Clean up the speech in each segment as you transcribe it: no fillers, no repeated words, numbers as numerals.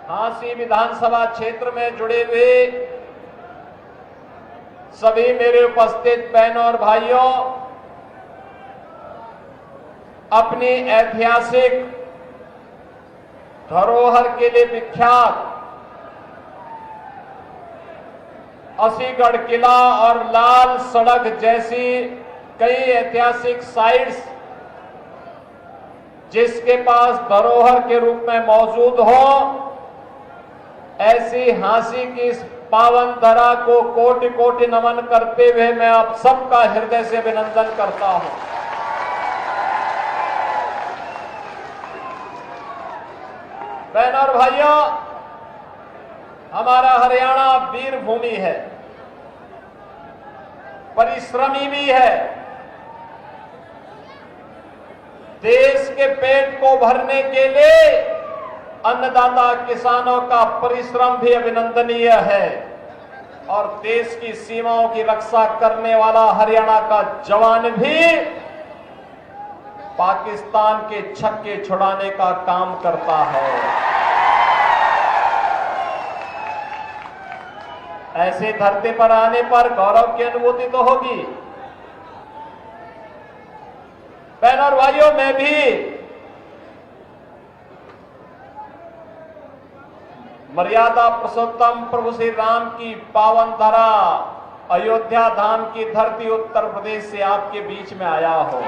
झांसी विधानसभा क्षेत्र में जुड़े हुए सभी मेरे उपस्थित बहनों और भाइयों, अपनी ऐतिहासिक धरोहर के लिए विख्यात असीगढ़ किला और लाल सड़क जैसी कई ऐतिहासिक साइट्स जिसके पास धरोहर के रूप में मौजूद हो, ऐसी झांसी की इस पावन धरा को कोटि कोटि नमन करते हुए मैं आप सबका हृदय से अभिनंदन करता हूं। बहनों और भाइयों, हमारा हरियाणा वीर भूमि है, परिश्रमी भी है। देश के पेट को भरने के लिए अन्नदाता किसानों का परिश्रम भी अभिनंदनीय है और देश की सीमाओं की रक्षा करने वाला हरियाणा का जवान भी पाकिस्तान के छक्के छुड़ाने का काम करता है। ऐसे धरती पर आने पर गौरव की अनुभूति तो होगी। बहनों और भाइयों, मैं भी मर्यादा पुरुषोत्तम प्रभु श्री राम की पावन धरा अयोध्या धाम की धरती उत्तर प्रदेश से आपके बीच में आया हूं।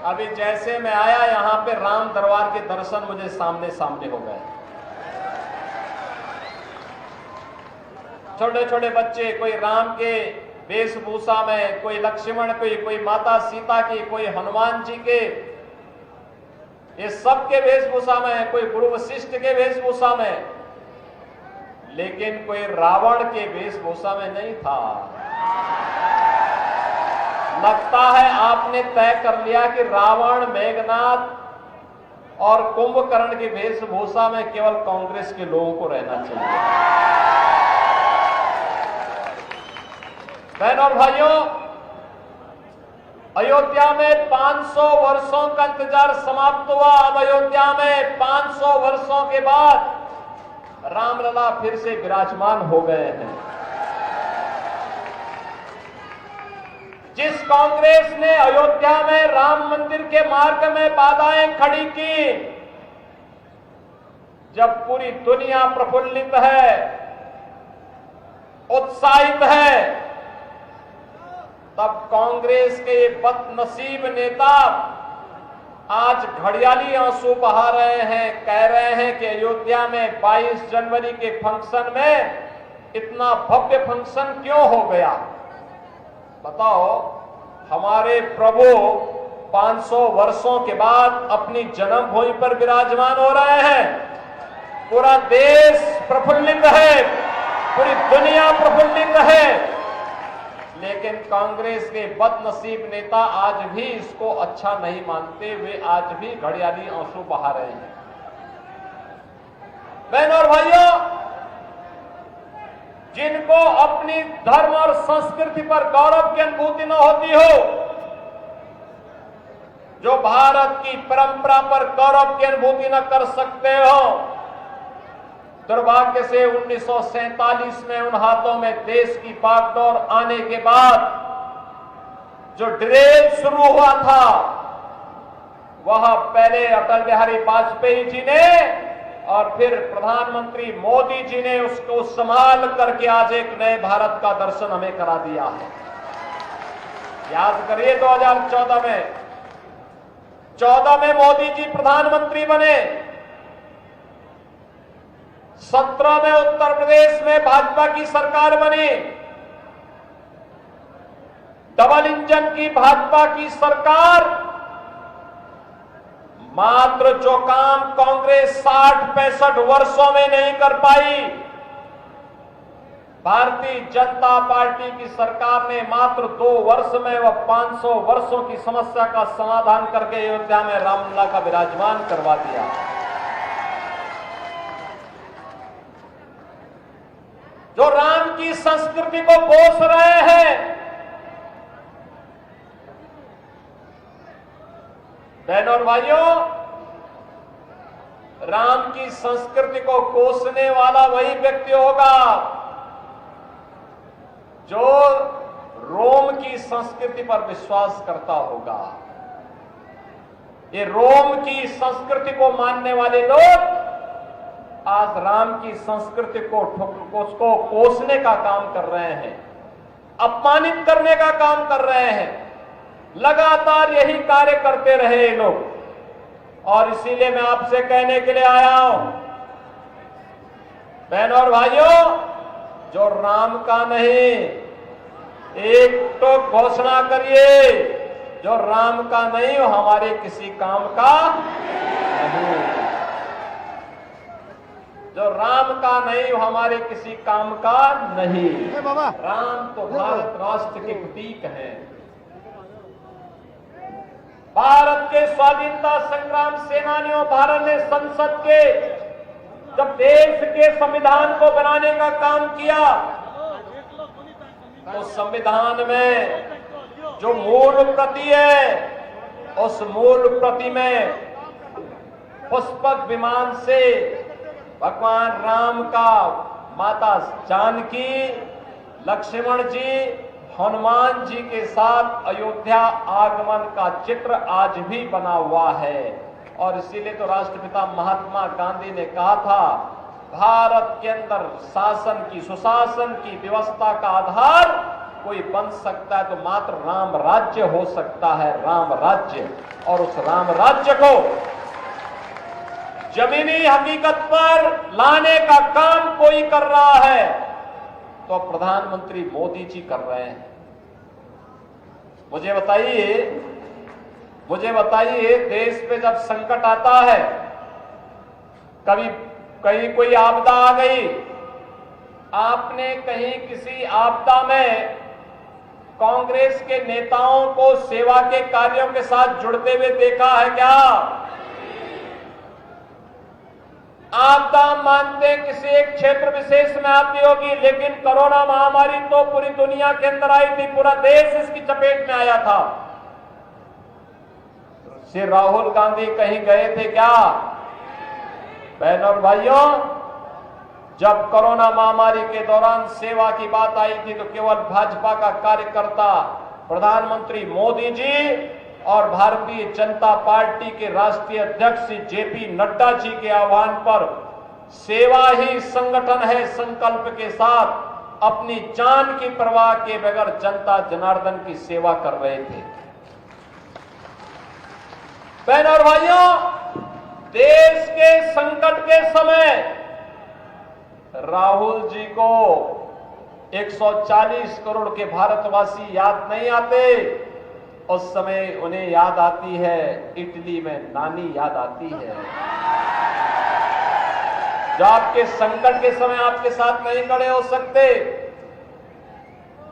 अभी जैसे मैं आया, यहां पे राम दरबार के दर्शन मुझे सामने सामने हो गए। छोटे छोटे बच्चे, कोई राम के वेशभूषा में, कोई लक्ष्मण, कोई माता सीता की, कोई हनुमान जी के, ये सबके वेशभूषा में, कोई गुरु वशिष्ठ के वेशभूषा में, लेकिन कोई रावण के वेशभूषा में नहीं था। लगता है आपने तय कर लिया कि रावण, मेघनाथ और कुंभकर्ण की वेशभूषा में केवल कांग्रेस के लोगों को रहना चाहिए। बहनों और भाइयों, अयोध्या में 500 वर्षों का इंतजार समाप्त हुआ। अब अयोध्या में 500 वर्षों के बाद रामलला फिर से विराजमान हो गए हैं। जिस कांग्रेस ने अयोध्या में राम मंदिर के मार्ग में बाधाएं खड़ी की, जब पूरी दुनिया प्रफुल्लित है, उत्साहित है, तब कांग्रेस के ये बदनसीब नेता आज घड़ियाली आंसू बहा रहे हैं, कह रहे हैं कि अयोध्या में 22 जनवरी के फंक्शन में इतना भव्य फंक्शन क्यों हो गया। बताओ, हमारे प्रभु 500 वर्षों के बाद अपनी जन्मभूमि पर विराजमान हो रहे हैं। पूरा देश प्रफुल्लित है, पूरी दुनिया प्रफुल्लित है, लेकिन कांग्रेस के बदनसीब नेता आज भी इसको अच्छा नहीं मानते हुए आज भी घड़ियाली आंसू बहा रहे हैं। बहनों और भाइयों, जिनको अपनी धर्म और संस्कृति पर गौरव की अनुभूति न होती हो, जो भारत की परंपरा पर गौरव की अनुभूति न कर सकते हो, दुर्भाग्य से 1947 में उन हाथों में देश की बागडोर आने के बाद जो ड्रेल शुरू हुआ था, वह पहले अटल बिहारी वाजपेयी जी ने और फिर प्रधानमंत्री मोदी जी ने उसको संभाल करके आज एक नए भारत का दर्शन हमें करा दिया है। याद करिए 2014 में मोदी जी प्रधानमंत्री बने, 17 में उत्तर प्रदेश में भाजपा की सरकार बनी, डबल इंजन की भाजपा की सरकार। मात्र जो काम कांग्रेस 60-65 वर्षों में नहीं कर पाई, भारतीय जनता पार्टी की सरकार ने मात्र 2 वर्ष में वह 500 वर्षों की समस्या का समाधान करके अयोध्या में रामलला का विराजमान करवा दिया। जो राम की संस्कृति को पोष रहे हैं, बहनों और भाइयों, राम की संस्कृति को कोसने वाला वही व्यक्ति होगा जो रोम की संस्कृति पर विश्वास करता होगा। ये रोम की संस्कृति को मानने वाले लोग आज राम की संस्कृति को उसको कोसने का काम कर रहे हैं, अपमानित करने का काम कर रहे हैं। लगातार यही कार्य करते रहे ये लोग, और इसीलिए मैं आपसे कहने के लिए आया हूं, बहनों और भाइयों, जो राम का नहीं, एक तो घोषणा करिए, जो राम का नहीं वो हमारे किसी काम का नहीं, जो राम का नहीं वो हमारे किसी काम का नहीं। राम तो भारत राष्ट्र के प्रतीक हैं। भारत के स्वाधीनता संग्राम सेनानियों, भारत ने संसद के जब देश के संविधान को बनाने का काम किया तो संविधान में जो मूल प्रति है उस मूल प्रति में पुष्पक विमान से भगवान राम का माता जानकी, लक्ष्मण जी, हनुमान जी के साथ अयोध्या आगमन का चित्र आज भी बना हुआ है। और इसीलिए तो राष्ट्रपिता महात्मा गांधी ने कहा था, भारत के अंदर शासन की, सुशासन की व्यवस्था का आधार कोई बन सकता है तो मात्र राम राज्य हो सकता है, राम राज्य। और उस राम राज्य को जमीनी हकीकत पर लाने का काम कोई कर रहा है तो प्रधानमंत्री मोदी जी कर रहे हैं। मुझे बताइए, देश पे जब संकट आता है, कभी कहीं कोई आपदा आ गई, आपने कहीं किसी आपदा में कांग्रेस के नेताओं को सेवा के कार्यों के साथ जुड़ते हुए देखा है क्या? आपदा मानते किसी एक क्षेत्र विशेष में आती होगी, लेकिन कोरोना महामारी तो पूरी दुनिया के अंदर आई थी, पूरा देश इसकी चपेट में आया था। श्री राहुल गांधी कहीं गए थे क्या? बहनों और भाइयों, जब कोरोना महामारी के दौरान सेवा की बात आई थी तो केवल भाजपा का कार्यकर्ता प्रधानमंत्री मोदी जी और भारतीय जनता पार्टी के राष्ट्रीय अध्यक्ष जेपी नड्डा जी के आह्वान पर सेवा ही संगठन है संकल्प के साथ अपनी जान की परवाह के बगैर जनता जनार्दन की सेवा कर रहे थे। बहनों और भाइयों, देश के संकट के समय राहुल जी को 140 करोड़ के भारतवासी याद नहीं आते, उस समय उन्हें याद आती है इटली में नानी याद आती है, जो आपके संकट के समय आपके साथ नहीं खड़े हो सकते।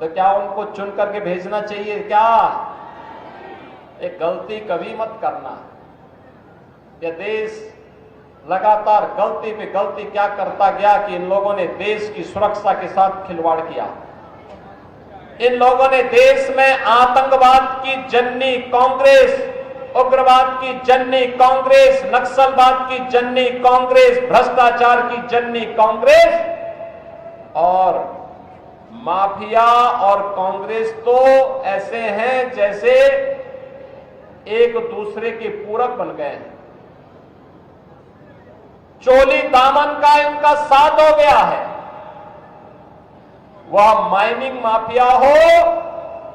तो क्या उनको चुन करके भेजना चाहिए क्या? एक गलती कभी मत करना। यह देश लगातार गलती पे गलती क्या करता गया कि इन लोगों ने देश की सुरक्षा के साथ खिलवाड़ किया। इन लोगों ने देश में आतंकवाद की जननी कांग्रेस, उग्रवाद की जननी कांग्रेस, नक्सलवाद की जननी कांग्रेस, भ्रष्टाचार की जननी कांग्रेस और माफिया और कांग्रेस तो ऐसे हैं जैसे एक दूसरे के पूरक बन गए हैं। चोली दामन का इनका साथ हो गया है। वह माइनिंग माफिया हो,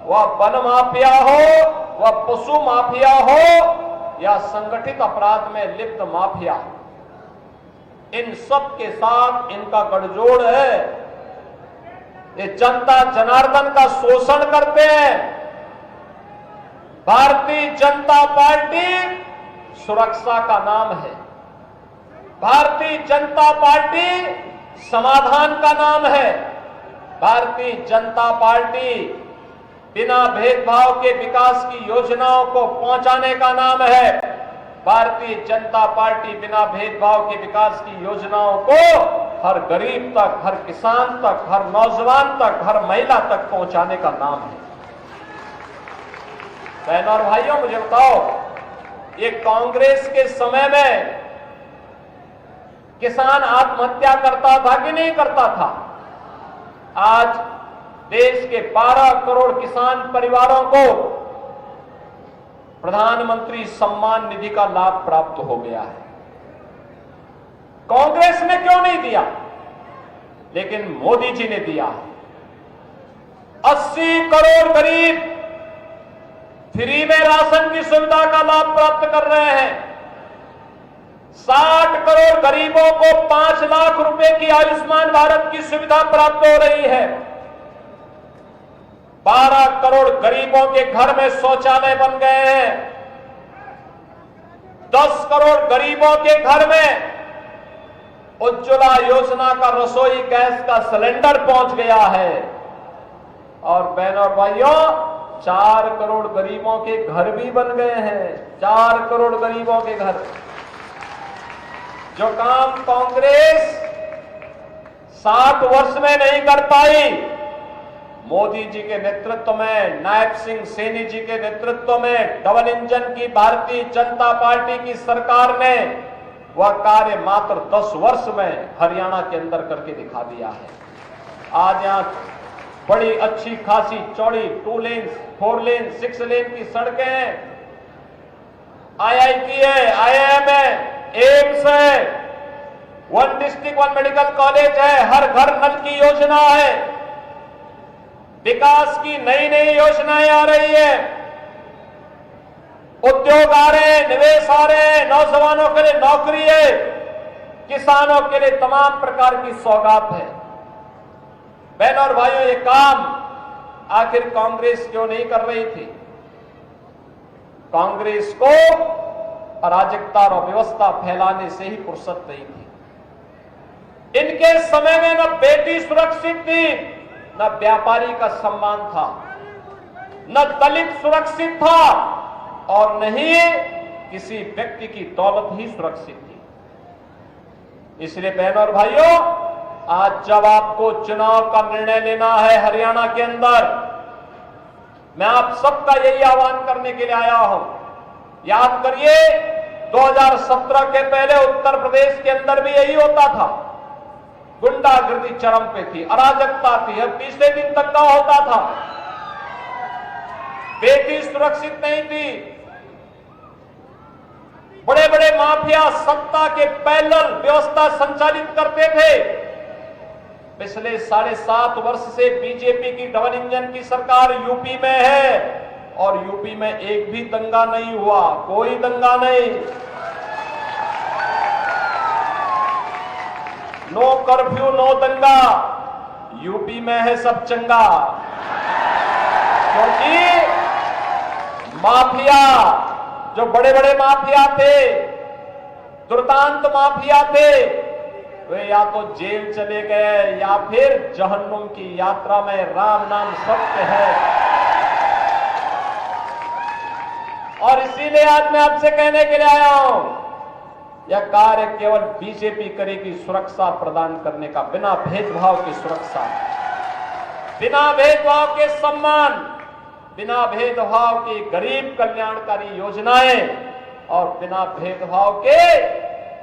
वह वन माफिया हो, वह पशु माफिया हो या संगठित अपराध में लिप्त माफिया, इन सब के साथ इनका गठजोड़ है। ये जनता जनार्दन का शोषण करते हैं। भारतीय जनता पार्टी सुरक्षा का नाम है, भारतीय जनता पार्टी समाधान का नाम है, भारतीय जनता पार्टी बिना भेदभाव के विकास की योजनाओं को पहुंचाने का नाम है। भारतीय जनता पार्टी बिना भेदभाव के विकास की योजनाओं को हर गरीब तक, हर किसान तक, हर नौजवान तक, हर महिला तक पहुंचाने का नाम है। बहनों और भाइयों, मुझे बताओ, ये कांग्रेस के समय में किसान आत्महत्या करता था कि नहीं करता था? आज देश के 12 करोड़ किसान परिवारों को प्रधानमंत्री सम्मान निधि का लाभ प्राप्त हो गया है। कांग्रेस ने क्यों नहीं दिया, लेकिन मोदी जी ने दिया है। 80 करोड़ गरीब फ्री में राशन की सुविधा का लाभ प्राप्त कर रहे हैं। 60 करोड़ गरीबों को 5 लाख रुपए की आयुष्मान भारत की सुविधा प्राप्त हो रही है। 12 करोड़ गरीबों के घर में शौचालय बन गए हैं। 10 करोड़ गरीबों के घर में उज्ज्वला योजना का रसोई गैस का सिलेंडर पहुंच गया है। और बहनों और भाइयों, 4 करोड़ गरीबों के घर भी बन गए हैं। 4 करोड़ गरीबों के घर। जो काम कांग्रेस 7 वर्ष में नहीं कर पाई, मोदी जी के नेतृत्व में, नायब सिंह सैनी जी के नेतृत्व में डबल इंजन की भारतीय जनता पार्टी की सरकार ने वह कार्य मात्र 10 वर्ष में हरियाणा के अंदर करके दिखा दिया है। आज यहां बड़ी अच्छी खासी चौड़ी 2 लेन, 4 लेन, 6 लेन की सड़कें हैं। IIT है, IIM है, एम्स है, 1 डिस्ट्रिक्ट 1 मेडिकल कॉलेज है, हर घर नल की योजना है। विकास की नई नई योजनाएं आ रही है। उद्योग आ रहे हैं, निवेश आ रहे हैं, नौजवानों के लिए नौकरी है, किसानों के लिए तमाम प्रकार की सौगात है। बहनों और भाइयों, ये काम आखिर कांग्रेस क्यों नहीं कर रही थी? कांग्रेस को अराजकता और अव्यवस्था फैलाने से ही फुर्सत नहीं थी। इनके समय में न बेटी सुरक्षित थी, न व्यापारी का सम्मान था, न दलित सुरक्षित था, और न ही किसी व्यक्ति की दौलत ही सुरक्षित थी। इसलिए बहनों और भाइयों, आज जब आपको चुनाव का निर्णय लेना है हरियाणा के अंदर, मैं आप सबका यही आह्वान करने के लिए आया हूं। याद करिए, 2017 के पहले उत्तर प्रदेश के अंदर भी यही होता था। गुंडागर्दी चरम पे थी, अराजकता थी, अब तीसरे दिन तक का होता था। बेटी सुरक्षित नहीं थी। बड़े बड़े माफिया सत्ता के पैरेलल व्यवस्था संचालित करते थे। पिछले 7.5 वर्ष से बीजेपी की डबल इंजन की सरकार यूपी में है, और यूपी में एक भी दंगा नहीं हुआ, कोई दंगा नहीं। नो कर्फ्यू, नो दंगा, यूपी में है सब चंगा। क्योंकि माफिया, जो बड़े बड़े माफिया थे, दुर्दांत माफिया थे, वे या तो जेल चले गए या फिर जहन्नुम की यात्रा में। राम नाम सत्य है। और इसीलिए आज मैं आपसे कहने के लिए आया हूं, यह कार्य केवल बीजेपी करेगी, सुरक्षा प्रदान करने का, बिना भेदभाव की सुरक्षा, बिना भेदभाव के सम्मान, बिना भेदभाव की गरीब कल्याणकारी योजनाएं, और बिना भेदभाव के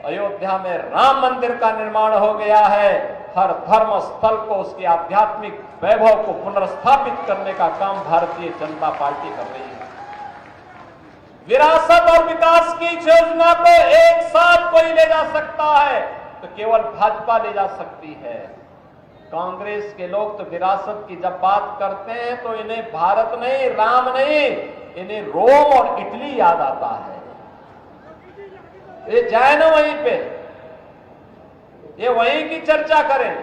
अयोध्या में राम मंदिर का निर्माण हो गया है। हर धर्म स्थल को, उसके आध्यात्मिक वैभव को पुनर्स्थापित करने का काम भारतीय जनता पार्टी कर रही है। विरासत और विकास की योजना को एक साथ कोई ले जा सकता है तो केवल भाजपा ले जा सकती है। कांग्रेस के लोग तो विरासत की जब बात करते हैं तो इन्हें भारत नहीं, राम नहीं, इन्हें रोम और इटली याद आता है। ये जाए ना वहीं पे, ये वहीं की चर्चा करें।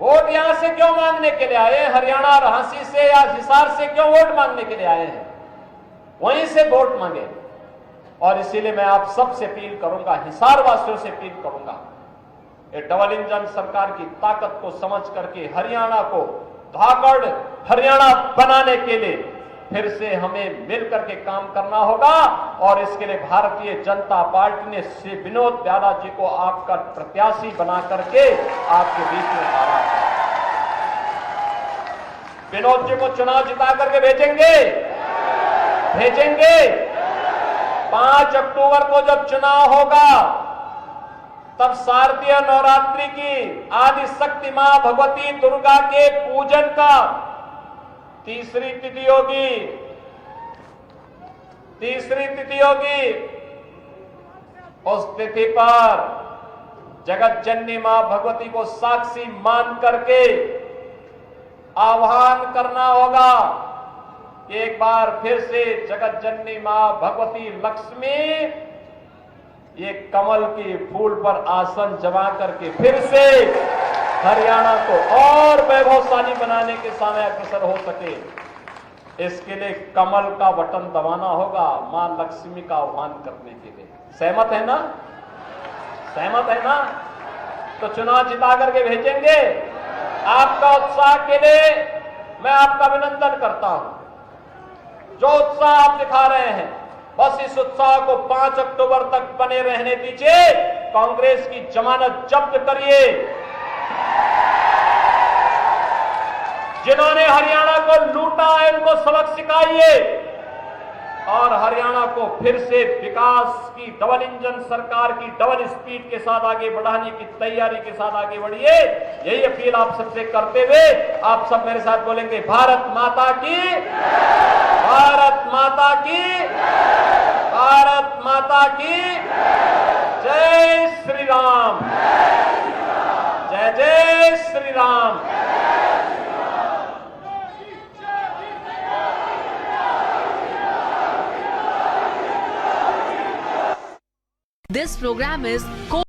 वोट यहां से क्यों मांगने के लिए आए? हरियाणा और झांसी से या हिसार से क्यों वोट मांगने के लिए आए हैं? वहीं से वोट मांगे। और इसीलिए मैं आप सबसे अपील करूंगा, हिसार वासियों से अपील करूंगा, ये डबल इंजन सरकार की ताकत को समझ करके हरियाणा को धाकड़ हरियाणा बनाने के लिए फिर से हमें मिलकर के काम करना होगा। और इसके लिए भारतीय जनता पार्टी ने श्री विनोद प्याला जी को आपका प्रत्याशी बना करके आपके बीच में उतारा। विनोद जी को चुनाव जिता करके भेजेंगे। 5 अक्टूबर को जब चुनाव होगा तब शारदीय नवरात्रि की आदि शक्ति मां भगवती दुर्गा के पूजन का तीसरी तिथि होगी। उस तिथि पर जगत जननी मां भगवती को साक्षी मान करके आह्वान करना होगा। एक बार फिर से जगत जननी मां भगवती लक्ष्मी ये कमल के फूल पर आसन जमा करके फिर से हरियाणा को और वैभवशाली बनाने के सामने अग्रसर हो सके, इसके लिए कमल का बटन दबाना होगा मां लक्ष्मी का आह्वान करने के लिए। सहमत है ना? सहमत है ना? तो चुनाव जिता करके भेजेंगे। आपका उत्साह के लिए मैं आपका अभिनंदन करता हूं। जो उत्साह आप दिखा रहे हैं, बस इस उत्साह को 5 अक्टूबर तक बने रहने दीजिए। कांग्रेस की जमानत जब्त करिए। जिन्होंने हरियाणा को लूटा है उनको सबक सिखाइए और हरियाणा को फिर से विकास की डबल इंजन सरकार की डबल स्पीड के साथ आगे बढ़ाने की तैयारी के साथ आगे बढ़िए। यही अपील आप सबसे करते हुए आप सब मेरे साथ बोलेंगे, भारत माता की, भारत माता की, भारत माता की जय श्री राम, जय जय Shri Ram. This program is